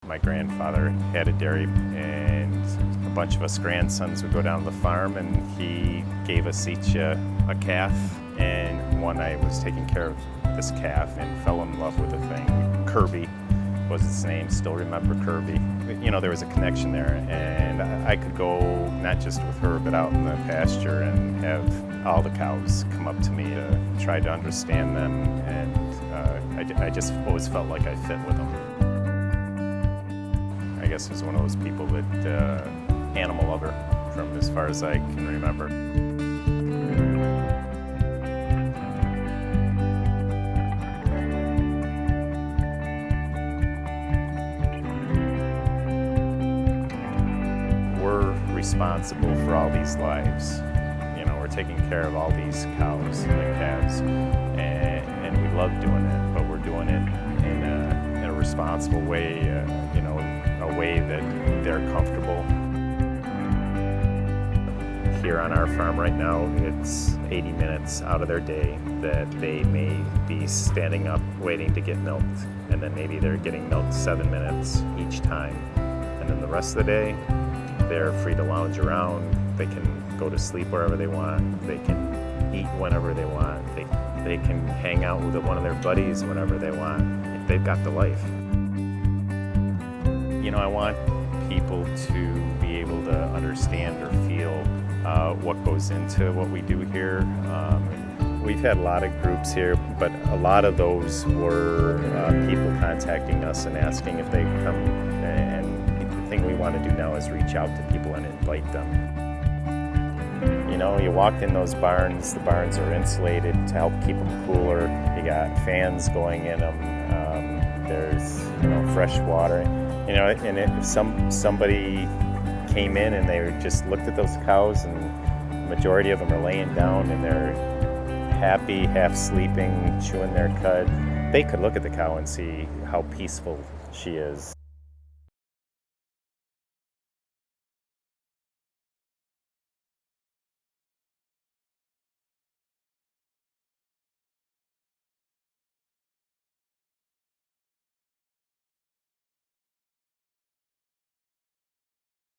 My grandfather had a dairy, and a bunch of us grandsons would go down to the farm, and he gave us each a calf. And one night I was taking care of this calf and fell in love with the thing. Kirby was its name, still remember Kirby. You know, there was a connection there, and I could go not just with her, but out in the pasture and have all the cows come up to me to try to understand them, and I just always felt like I fit with them. I guess I was one of those people that animal lover from as far as I can remember. We're responsible for all these lives. You know, we're taking care of all these cows and calves, and we love doing it, but we're doing it in a responsible way, you know, a way that they're comfortable. Here on our farm right now, it's 80 minutes out of their day that they may be standing up waiting to get milked, and then maybe they're getting milked 7 minutes each time. And then the rest of the day, they're free to lounge around. They can go to sleep wherever they want. They can eat whenever they want. They can hang out with one of their buddies whenever they want. They've got the life. You know, I want people to be able to understand or feel what goes into what we do here. We've had a lot of groups here, but a lot of those were people contacting us and asking if they come, and the thing we want to do now is reach out to people and invite them. You know, you walked in those barns, the barns are insulated to help keep them cooler. You got fans going in them. There's, you know, fresh water. You know, and if somebody came in and they just looked at those cows, and the majority of them are laying down and they're happy, half sleeping, chewing their cud, they could look at the cow and see how peaceful she is.